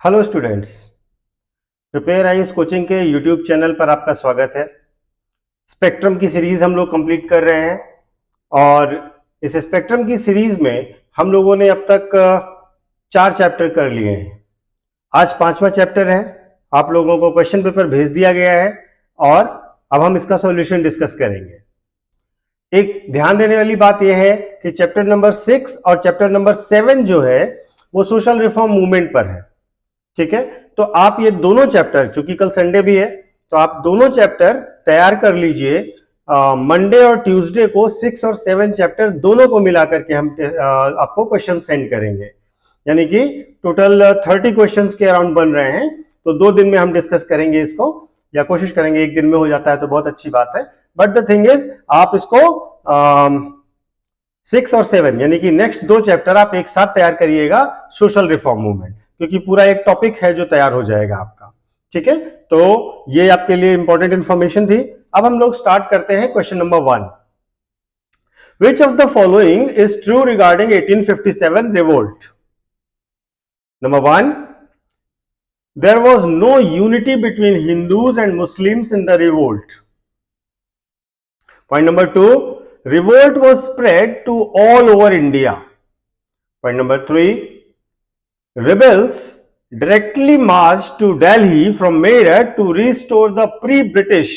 Hello students, prepare IAS coaching के YouTube channel पर आपका स्वागत है। स्पेक्ट्रम की सीरीज हम लोग कंप्लीट कर रहे हैं और इस स्पेक्ट्रम की सीरीज में हम लोगों ने अब तक 4 चैप्टर कर लिए हैं। आज 5वां चैप्टर है। आप लोगों को क्वेश्चन पेपर भेज दिया गया है और अब हम इसका सॉल्यूशन डिस्कस करेंगे। एक ध्यान देने वाली बात यह है कि चैप्टर नंबर 6 और चैप्टर नंबर 7 जो है वो सोशल रिफॉर्म मूवमेंट पर है। ठीक है, तो आप ये दोनों चैप्टर, चूंकि कल संडे भी है, तो आप दोनों चैप्टर तैयार कर लीजिए। मंडे और ट्यूसडे को 6 और 7 चैप्टर दोनों को मिला करके हम आपको क्वेश्चन सेंड करेंगे। यानी कि टोटल 30 क्वेश्चंस के अराउंड बन रहे हैं। तो 2 दिन में हम डिस्कस करेंगे इसको, या कोशिश करेंगे 1 दिन में हो जाता है तो बहुत अच्छी बात है। बट द थिंग इज, आप इसको 6 और 7 यानी कि नेक्स्ट 2 चैप्टर आप एक साथ तैयार करिएगा, सोशल रिफॉर्म मूवमेंट, क्योंकि पूरा एक टॉपिक है जो तैयार हो जाएगा आपका। ठीक है, तो ये आपके लिए इंपॉर्टेंट इंफॉर्मेशन थी। अब हम लोग स्टार्ट करते हैं question number 1। Which of the following is true regarding 1857 revolt? Number 1, there was no unity between Hindus and Muslims in the revolt. Point number 2, revolt was spread to all over India. Point number 3, rebels directly marched to Delhi from Meerut to restore the pre-British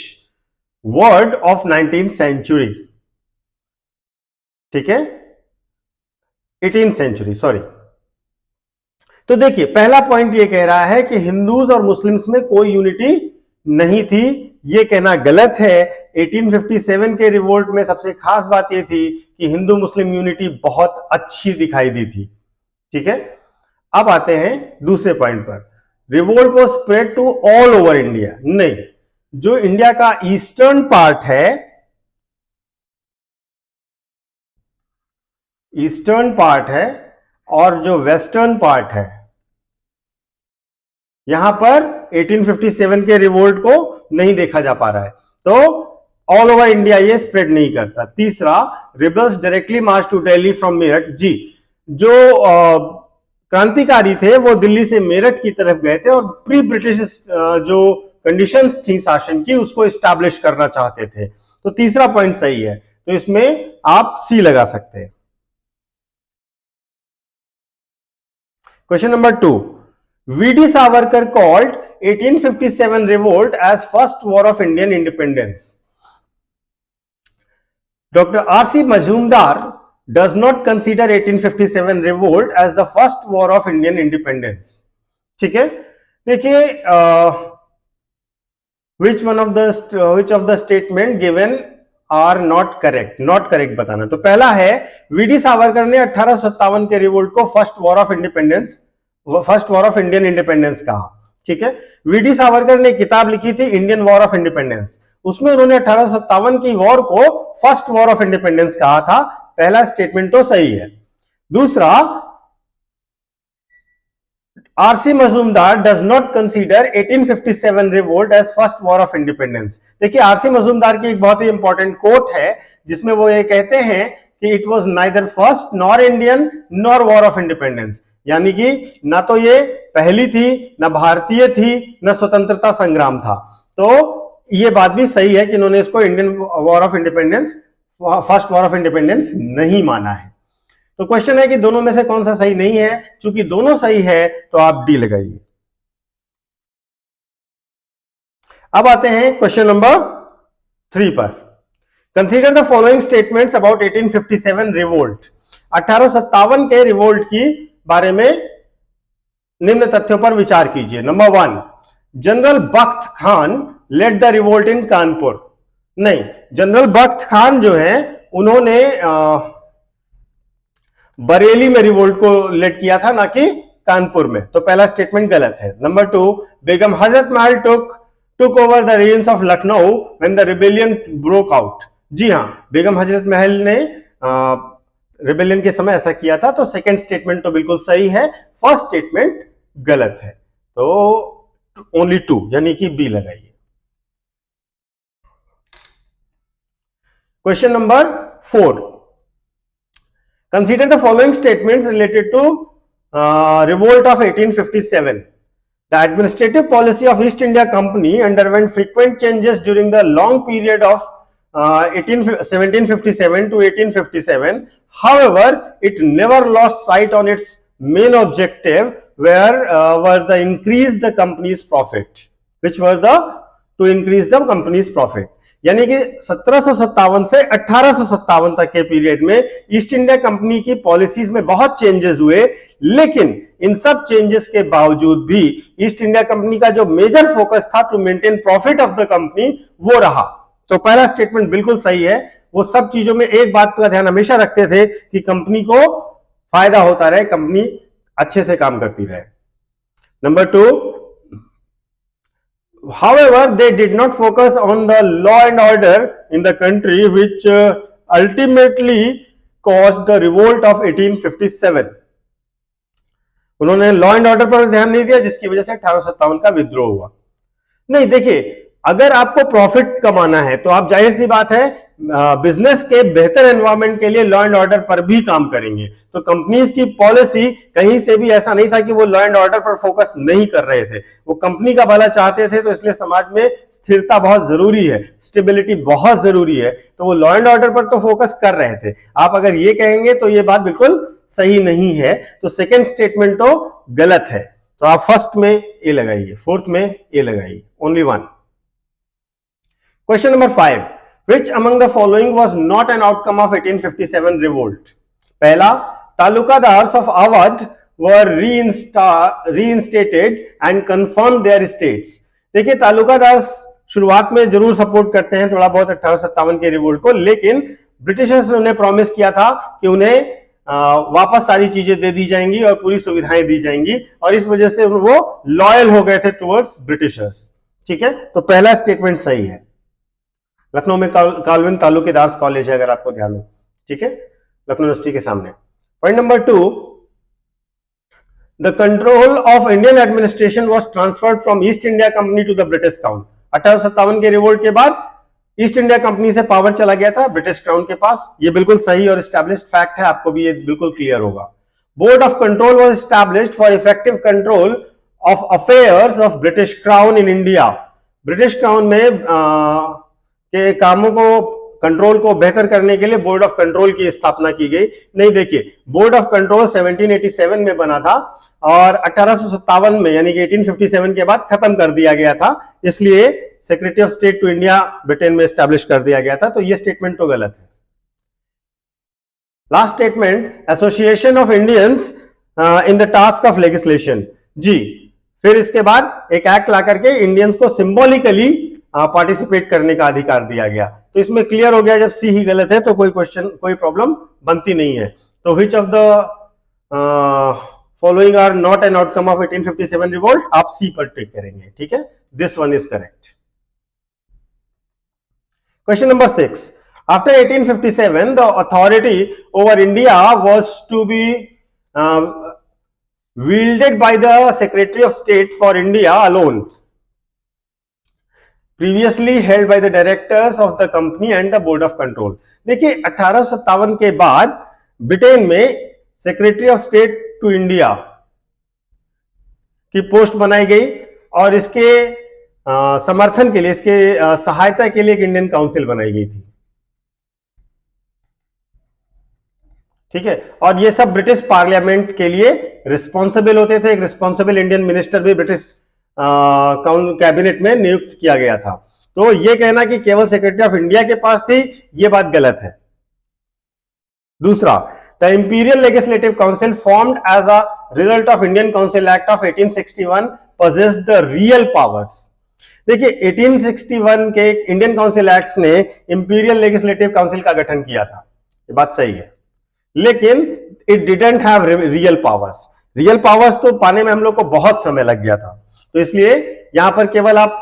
world of 19th century. ठीक है, 18th century, sorry. तो देखिए, पहला point ये कह रहा है कि हिंदूज और मुस्लिम्स में कोई यूनिटी नहीं थी। ये कहना गलत है। 1857 के रिवोल्ट में सबसे खास बात ये थी कि हिंदू मुस्लिम यूनिटी बहुत अच्छी दिखाई दी थी। ठीक है, अब आते हैं दूसरे पॉइंट पर। Revolt was spread to all over India. नहीं, जो इंडिया का ईस्टर्न पार्ट है, ईस्टर्न पार्ट है और जो वेस्टर्न पार्ट है, यहां पर 1857 के रिवोल्ट को नहीं देखा जा पा रहा है, तो ऑल ओवर इंडिया ये स्प्रेड नहीं करता। तीसरा, rebels directly march to Delhi from Meerut. जी, जो क्रांतिकारी थे वो दिल्ली से मेरठ की तरफ गए थे और प्री ब्रिटिश जो कंडीशंस थी शासन की, उसको एस्टैब्लिश करना चाहते थे। तो तीसरा पॉइंट सही है, तो इसमें आप सी लगा सकते हैं। Question number 2, V D Savarkar called 1857 revolt as first war of Indian independence. Dr. R.C. Majumdar does not consider 1857 revolt as the first war of Indian independence. ठीक है, देखिए, which of the statement given are not correct? Not correct बताना। तो पहला है, VD Savarkar ने 1857 के revolt को first war of Indian independence कहा। ठीक है, वीडी सावरकर ने किताब लिखी थी इंडियन वॉर ऑफ इंडिपेंडेंस, उसमें उन्होंने 1857 की वॉर को फर्स्ट वॉर ऑफ इंडिपेंडेंस कहा था। पहला स्टेटमेंट तो सही है। दूसरा, R C Majumdar does not consider 1857 revolt as first war of independence. देखिए, आरसी मजूमदार की एक बहुत ही इंपॉर्टेंट कोट है जिसमें वो ये कहते हैं कि it was neither first nor Indian nor war of independence. यानी कि ना तो ये पहली थी, ना भारतीय थी, ना स्वतंत्रता संग्राम था। तो ये बात भी सही है कि इन्होंने इसको Indian war of independence, first war of independence नहीं माना है। तो क्वेश्चन है कि दोनों में से कौन सा सही नहीं है। चूंकि दोनों सही है तो आप डी लगाइए। अब आते हैं क्वेश्चन नंबर 3 पर। Consider the following statements about 1857 revolt. 1857 के रिवोल्ट की बारे में निम्न तथ्यों पर विचार कीजिए। Number 1, general Bakht Khan led the revolt in Kanpur. नहीं, जनरल बख्त खान जो है उन्होंने बरेली में रिवोल्ट को लेड किया था, ना कि कानपुर में। तो पहला स्टेटमेंट गलत है। Number 2, Begum Hazrat Mahal took over the reins of Lucknow when the rebellion broke out. जी हां, बेगम हजरत महल ने रिबेलियन के समय ऐसा किया था। तो सेकंड स्टेटमेंट तो बिल्कुल सही है, फर्स्ट स्टेटमेंट गलत है। तो ओनली 2 यानी कि बी लगाइए। Question number 4, consider the following statements related to revolt of 1857। The administrative policy of East India Company underwent frequent changes during the long period of 1757 to 1857. However, it never lost sight on its main objective, were the increase the company's profit, which were the to increase the company's profit. यानी कि 1757 से 1857 तक के period में east India company की policies में बहुत changes हुए, लेकिन इन सब चेंजेस के बावजूद भी ईस्ट इंडिया कंपनी का जो मेजर फोकस था to maintain profit of the company वो रहा। तो पहला स्टेटमेंट बिल्कुल सही है। वो सब चीजों में एक बात का ध्यान हमेशा रखते थे कि कंपनी को फायदा होता रहे, कंपनी अच्छे से काम करती रहे। Number 2, however, they did not focus on the law and order in the country, which ultimately caused the revolt of 1857. उन्होंने लॉ एंड ऑर्डर पर ध्यान नहीं दिया, जिसकी वजह से 1857 का विद्रोह हुआ। नहीं, देखिए, अगर आपको प्रॉफिट कमाना है तो आप जाहिर सी बात है बिजनेस के बेहतर एनवायरनमेंट के लिए लॉ एंड ऑर्डर पर भी काम करेंगे। तो कंपनीज की पॉलिसी कहीं से भी ऐसा नहीं था कि वो लॉ एंड ऑर्डर पर फोकस नहीं कर रहे थे, वो कंपनी का भला चाहते थे। तो इसलिए समाज में स्थिरता बहुत जरूरी है, स्टेबिलिटी बहुत जरूरी है, तो वो लॉ एंड ऑर्डर पर तो फोकस कर रहे थे। आप अगर ये कहेंगे तो ये बात बिल्कुल सही नहीं है, तो सेकेंड स्टेटमेंट तो गलत है। तो आप फर्स्ट में ए लगाइए, फोर्थ में ए लगाइए, only one. Question number 5. Which among the following was not an outcome of 1857 revolt? पहला, तालुकादार्स of Awadh were reinstated and confirmed their estates. देखिए, तालुकादार्स शुरुआत में जरूर सपोर्ट करते हैं थोड़ा बहुत 1857 के रिवोल्ट को, लेकिन ब्रिटिशर्स ने उन्हें प्रॉमिस किया था कि उन्हें वापस सारी चीजें दे दी जाएंगी और पूरी सुविधाएं दी जाएंगी, और इस वजह से वो लॉयल हो गए थे टुवर्ड्स ब्रिटिशर्स। ठीक है, तो पहला स्टेटमेंट सही है। लखनऊ में काल्विन तालुकेदार्स कॉलेज है, अगर आपको ध्यान हो। ठीक है, लखनऊ यूनिवर्सिटी के सामने। Point number 2, the control of Indian administration was transferred from East India company to the British crown. 1857 के रिवोल्ट के बाद ईस्ट इंडिया कंपनी से पावर चला गया था ब्रिटिश क्राउन के पास। ये बिल्कुल सही और एस्टैब्लिश्ड फैक्ट है, आपको भी ये बिल्कुल क्लियर होगा। Board of control was established for effective control of affairs of British crown in India. British crown में के कामों को कंट्रोल को बेहतर करने के लिए बोर्ड ऑफ कंट्रोल की स्थापना की गई। नहीं, देखिए, बोर्ड ऑफ कंट्रोल 1787 में बना था और 1857 में यानी कि 1857 के बाद खत्म कर दिया गया था, इसलिए secretary of state to India Britain में एस्टैब्लिश कर दिया गया था। तो ये स्टेटमेंट तो गलत है। Last statement, association of Indians in the task of legislation. जी, फिर इसके बाद एक एक्ट ला करके इंडियंस को सिंबॉलिकली पार्टिसिपेट करने का अधिकार दिया गया। तो इसमें क्लियर हो गया, जब सी ही गलत है तो कोई क्वेश्चन, कोई प्रॉब्लम बनती नहीं है। तो which of the following are not an outcome of 1857 revolt, आप सी पर टिक करेंगे। ठीक है, this one is correct. Question number 6. After 1857 the authority over India was to be wielded by the Secretary of State for India alone, previously held by the directors of the company and the board of control. देखिए, 1857 के बाद Britain में secretary of state to India की post बनाई गई और इसके समर्थन के लिए, इसके सहायता के लिए एक इंडियन काउंसिल बनाई गई थी। ठीक है, और ये सब ब्रिटिश पार्लियामेंट के लिए रिस्पॉन्सिबल होते थे। एक रिस्पॉन्सिबल इंडियन मिनिस्टर भी ब्रिटिश कैबिनेट में नियुक्त किया गया था। तो ये कहना कि केवल सेक्रेटरी ऑफ इंडिया के पास थी, ये बात गलत है। दूसरा, the imperial legislative council formed as a result of Indian council act of 1861 possessed the real powers. देखिए, 1861 के इंडियन काउंसिल एक्ट ने इंपीरियल लेजिस्लेटिव काउंसिल का गठन किया था, ये बात सही है, लेकिन it didn't have real powers. Real powers तो पाने में हम लोग को बहुत समय लग गया था, तो इसलिए यहां पर केवल आप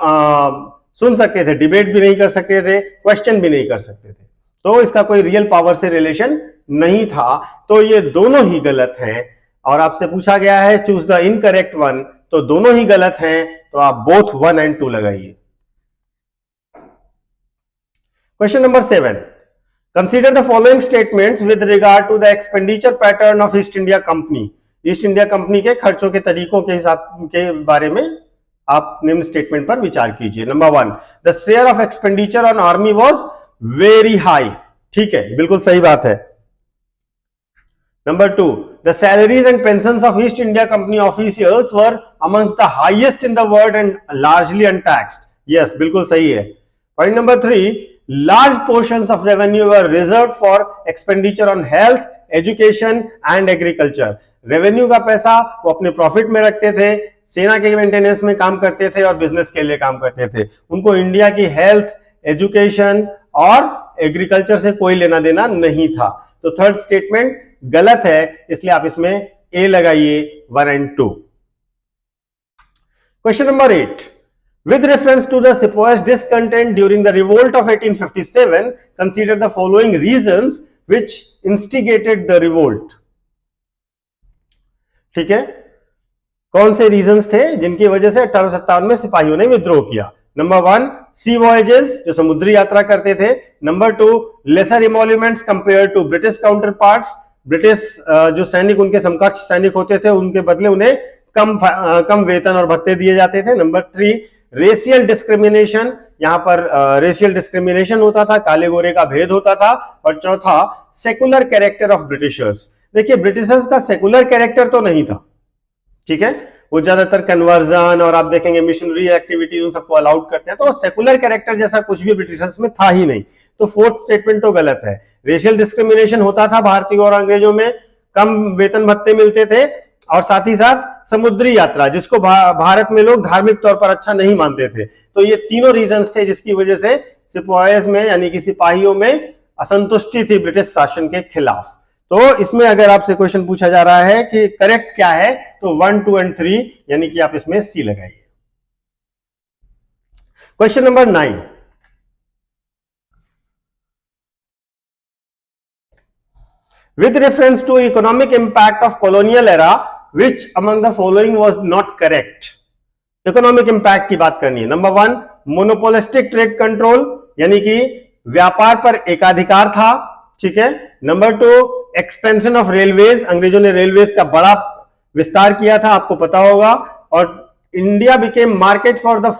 सुन सकते थे, डिबेट भी नहीं कर सकते थे, क्वेश्चन भी नहीं कर सकते थे, तो इसका कोई रियल पावर से रिलेशन नहीं था। तो ये दोनों ही गलत हैं और आपसे पूछा गया है चूज द इनकरेक्ट वन, तो दोनों ही गलत हैं, तो आप बोथ 1 and 2 लगाइए। Question number 7. Consider the following statements with regard to the expenditure pattern of East India Company. East India company के खर्चों के तरीकों के हिसाब के बारे में आप निम्न स्टेटमेंट पर विचार कीजिए। Number 1, the share of expenditure on army was very high. ठीक है, बिल्कुल सही बात है। Number 2, the salaries and pensions of East India Company officials were amongst the highest in the world and largely untaxed. Yes, बिल्कुल सही है। Point number 3, large portions of revenue were reserved for expenditure on health, education and agriculture। Revenue का पैसा वो अपने profit में रखते थे, सेना के मेंटेनेंस में काम करते थे और बिजनेस के लिए काम करते थे। उनको इंडिया की हेल्थ, एजुकेशन और एग्रीकल्चर से कोई लेना देना नहीं था। तो थर्ड स्टेटमेंट गलत है, इसलिए आप इसमें ए लगाइए 1 and 2। Question number 8, with reference to the sepoys discontent during the revolt of 1857, consider the following reasons which instigated the revolt। ठीक है, कौन से रीजंस थे जिनकी वजह से 1857 में सिपाहियों ने विद्रोह किया? नंबर 1, सी वॉयजेस, जो समुद्री यात्रा करते थे। Number 2, lesser emoluments compare to British counterparts, British जो सैनिक उनके समकक्ष सैनिक होते थे उनके बदले उन्हें कम वेतन और भत्ते दिए जाते थे। नंबर 3, रेशियल डिस्क्रिमिनेशन, यहां पर रेशियल डिस्क्रिमिनेशन होता था, काले गोरे का भेद होता था। और चौथा, सेकुलर कैरेक्टर ऑफ ब्रिटिशर्स। देखिए, ब्रिटिशर्स का सेकुलर कैरेक्टर तो नहीं था, ठीक है, वो ज्यादातर कन्वर्जन और आप देखेंगे मिशनरी एक्टिविटीज उन सबको अलाउड करते हैं, तो सेकुलर कैरेक्टर जैसा कुछ भी ब्रिटिशर्स में था ही नहीं। तो फोर्थ स्टेटमेंट तो गलत है। रेशियल डिस्क्रिमिनेशन होता था भारतीयों और अंग्रेजों में, कम वेतन भत्ते मिलते थे, और साथ ही साथ समुद्री यात्रा जिसको भारत में लोग धार्मिक तौर पर अच्छा नहीं मानते थे। तो ये तीनों रीजंस थे जिसकी वजह से सिपाहीज में यानी कि सिपाहियों में असंतुष्टि थी ब्रिटिश शासन के खिलाफ। तो इसमें अगर आपसे क्वेश्चन पूछा जा रहा है कि करेक्ट क्या है, तो 1, 2 and 3 यानी कि आप इसमें सी लगाइए। Question number 9, with reference to economic impact of colonial era, which among the following was not correct? Economic impact की बात करनी है। नंबर 1, मोनोपोलिस्टिक ट्रेड कंट्रोल, यानी कि व्यापार पर एकाधिकार था, ठीक है। नंबर 2, एक्सपेंशन ऑफ रेलवेज, अंग्रेजों ने रेलवेज का बड़ा विस्तार किया था, आपको पता होगा। और India became market for the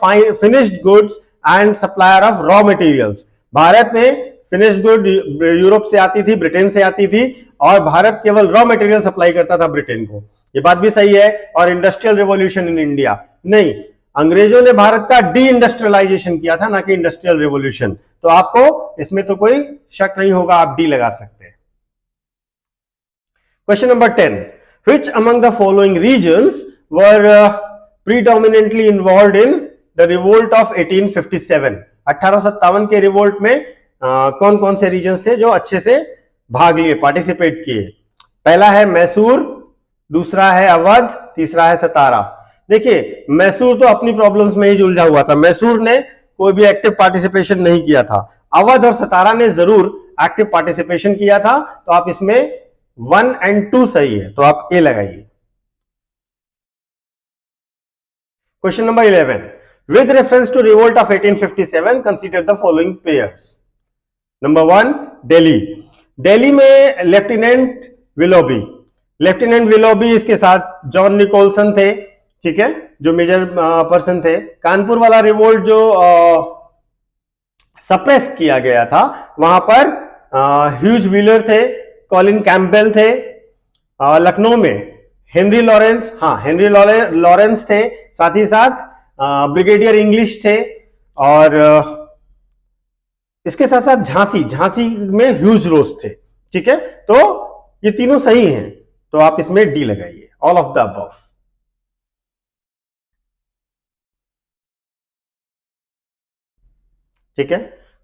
finished goods and supplier of raw materials. Bharat में फिनिश्ड गुड यूरोप से आती थी, ब्रिटेन से आती थी, और भारत केवल रॉ मटेरियल सप्लाई करता था ब्रिटेन को। ये बात भी सही है। और इंडस्ट्रियल रिवॉल्यूशन इन इंडिया, नहीं, अंग्रेजों ने भारत का डी इंडस्ट्रियलाइजेशन किया था, ना कि इंडस्ट्रियल रिवॉल्यूशन। तो आपको इसमें तो कोई शक नहीं होगा, आप डी लगा सकते हैं। Question number 10, which among the following regions were predominantly involved in the revolt of 1857? 1857 के रिवोल्ट में कौन कौन से रीजन्स थे जो अच्छे से भाग लिए, पार्टिसिपेट किए? पहला है मैसूर, दूसरा है अवध, तीसरा है सतारा। देखिए, मैसूर तो अपनी प्रॉब्लम्स में ही उलझा हुआ था, मैसूर ने कोई भी एक्टिव पार्टिसिपेशन नहीं किया था। अवध और सतारा ने जरूर एक्टिव पार्टिसिपेशन किया था। तो आप इसमें 1 and 2 सही है, तो आप ए लगाइए। Question number 11, with reference to revolt of 1857 consider the following pairs. Number 1, Delhi. Delhi में लेफ्टिनेंट विलोबी, इसके साथ जॉन निकोलसन थे, ठीक है, जो मेजर पर्सन थे। कानपुर वाला रिवोल्ट जो सप्रेस किया गया था, वहां पर ह्यूज व्हीलर थे, कॉलिन कैंपबेल थे। लखनऊ में हेनरी लॉरेंस थे, साथ ही साथ ब्रिगेडियर इंग्लिश थे। और इसके साथ साथ झांसी में ह्यूज रोज थे, ठीक है। तो ये तीनों सही हैं, तो आप इसमें डी लगाइए, ऑल ऑफ द अबव। ठीक है।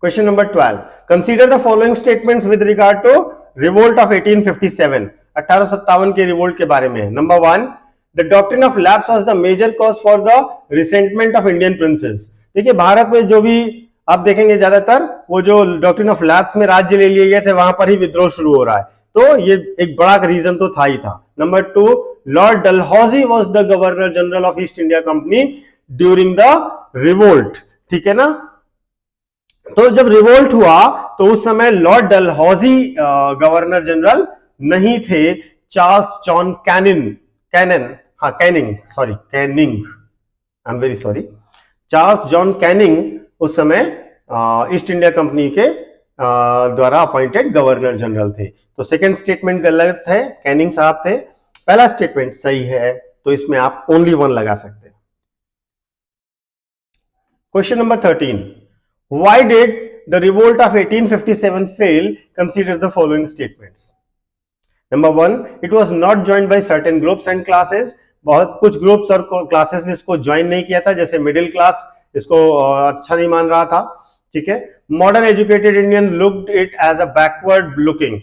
Question number 12, consider the following statements with regard to revolt of 1857, 1857 के रिवोल्ट के बारे में। Number 1, the doctrine of lapse was the major cause for the resentment of Indian princes. देखिए, भारत में जो भी आप देखेंगे ज्यादातर वो जो डॉक्ट्रिन ऑफ लैप्स में राज्य ले लिए गए थे, वहां पर ही विद्रोह शुरू हो रहा है। तो ये एक बड़ा रीजन तो था ही था। Number 2, Lord Dalhousie was the governor general of East India company during the revolt, ठीक है ना। तो जब रिवोल्ट हुआ तो उस समय लॉर्ड डलहौजी गवर्नर जनरल नहीं थे, Charles John Canning, I am very sorry, Charles John Canning उस समय ईस्ट इंडिया कंपनी के द्वारा अपॉइंटेड गवर्नर जनरल थे। तो सेकंड स्टेटमेंट गलत है, कैनिंग साहब थे। पहला स्टेटमेंट सही है, तो इसमें आप ओनली वन लगा सकते हैं। Question number 13, why did the revolt of 1857 fail? Consider the following statements. Number 1, it was not joined by certain groups and classes. बहुत कुछ ग्रुप्स और क्लासेस ने इसको ज्वाइन नहीं किया था, जैसे मिडिल क्लास इसको अच्छा नहीं मान रहा था, ठीक है। Modern educated Indian looked it as a backward looking.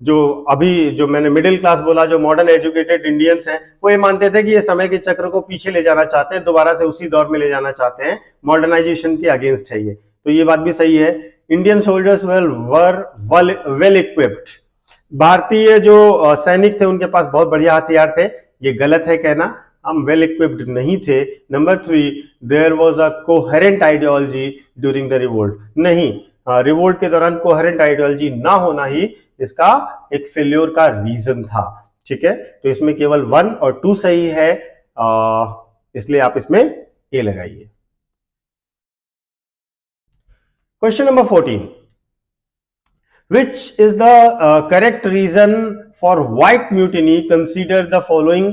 जो अभी जो मैंने मिडिल क्लास बोला, जो मॉडर्न एजुकेटेड इंडियंस हैं, वो ये मानते थे कि ये समय के चक्र को पीछे ले जाना चाहते हैं, दोबारा से उसी दौर में ले जाना चाहते हैं, मॉडर्नाइजेशन के अगेंस्ट है ये। तो ये बात भी सही है। Indian soldiers were well equipped. भारतीय जो सैनिक थे उनके पास बहुत बढ़िया हथियार थे, ये गलत है कहना, हम वेल इक्विप्ड नहीं थे। Number 3, there was a coherent ideology during the revolt. नहीं, रिवोल्ट के दौरान कोहेरेंट आइडियोलॉजी ना होना ही इसका एक फेल्योर का रीजन था, ठीक है। तो इसमें केवल 1 और 2 सही है, इसलिए आप इसमें ए लगाइए। Question number 14, which is the correct reason for white mutiny? Consider the following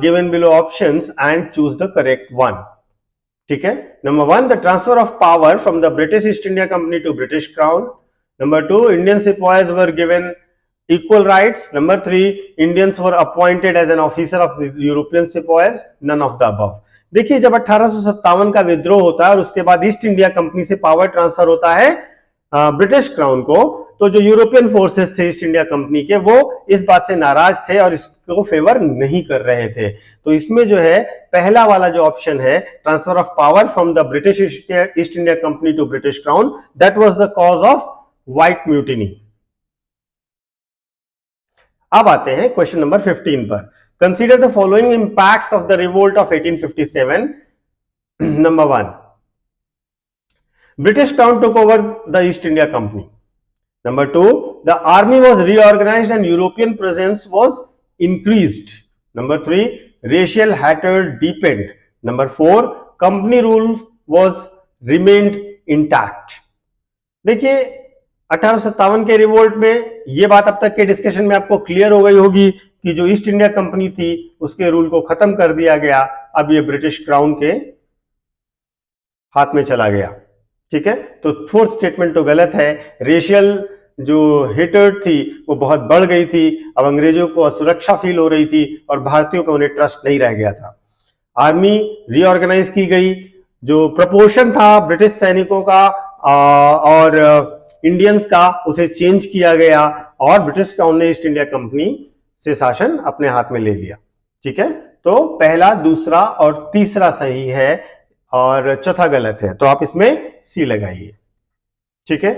given below options and choose the correct one. ठीक है। Number 1, the transfer of power from the British East India Company to British Crown. Number 2, Indian sepoys were given equal rights. Number 3, Indians were appointed as an officer of European sepoys. None of the above. देखिए, जब 1857 का विद्रोह होता है और उसके बाद East India company से पावर ट्रांसफर होता है ब्रिटिश क्राउन को, तो जो यूरोपियन फोर्सेस थे ईस्ट इंडिया कंपनी के, वो इस बात से नाराज थे और इसको फेवर नहीं कर रहे थे। तो इसमें जो है पहला वाला जो ऑप्शन है, transfer of power from the British East India company to British crown, that was the cause of white mutiny. अब आते हैं क्वेश्चन नंबर 15 पर। Consider the following impacts of the revolt of 1857। Number 1, British Crown took over the East India Company. Number 2, the army was reorganized and European presence was increased. Number 3, racial hatred deepened. Number 4, company rule was remained intact. देखिए, 1857 के revolt में ये बात अब तक के discussion में आपको क्लियर हो गई होगी कि जो ईस्ट इंडिया कंपनी थी उसके रूल को खत्म कर दिया गया, अब ये ब्रिटिश क्राउन के हाथ में चला गया, ठीक है। तो फोर्थ स्टेटमेंट तो गलत है। रेशियल जो हेटर्ड थी वो बहुत बढ़ गई थी, अब अंग्रेजों को असुरक्षा फील हो रही थी और भारतीयों को उन्हें ट्रस्ट नहीं रह गया था। आर्मी रीऑर्गेनाइज की गई, जो प्रपोर्शन था ब्रिटिश सैनिकों का और इंडियंस का उसे चेंज किया गया और ब्रिटिश क्राउन ने ईस्ट इंडिया कंपनी से शासन अपने हाथ में ले लिया, ठीक है। तो पहला, दूसरा और तीसरा सही है और चौथा गलत है, तो आप इसमें सी लगाइए, ठीक है।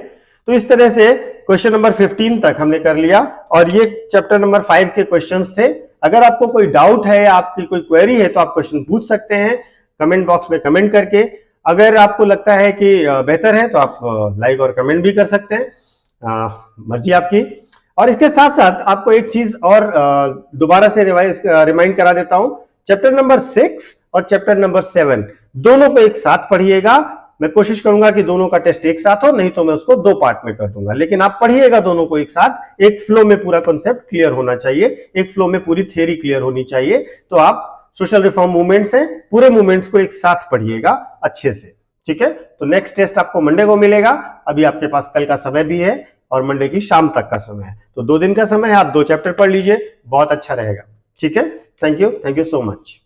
तो इस तरह से क्वेश्चन नंबर 15 तक हमने कर लिया और ये चैप्टर नंबर 5 के क्वेश्चंस थे। अगर आपको कोई डाउट है, आपकी कोई क्वेरी है, तो आप क्वेश्चन पूछ सकते हैं कमेंट बॉक्स में कमेंट करके। अगर आपको लगता है कि बेहतर है तो आप लाइक और कमेंट भी कर सकते हैं, मर्जी आपकी। और इसके साथ साथ आपको एक चीज और दोबारा से रिमाइंड करा देता हूं, चैप्टर नंबर 6 और चैप्टर नंबर 7 दोनों को एक साथ पढ़िएगा। मैं कोशिश करूंगा कि दोनों का टेस्ट एक साथ हो, नहीं तो मैं उसको 2 पार्ट में कर दूंगा, लेकिन आप पढ़िएगा दोनों को एक साथ। एक फ्लो में पूरा कॉन्सेप्ट क्लियर होना चाहिए, एक फ्लो में पूरी थ्योरी क्लियर होनी चाहिए। तो आप सोशल रिफॉर्म मूवमेंट्स हैं, पूरे मूवमेंट्स को एक साथ पढ़िएगा अच्छे से, ठीक है। तो नेक्स्ट टेस्ट आपको मंडे को मिलेगा। अभी आपके पास कल का समय भी है और मंडे की शाम तक का समय है, तो 2 दिन का समय है। आप 2 चैप्टर पढ़ लीजिए, बहुत अच्छा रहेगा, ठीक है। Thank you so much.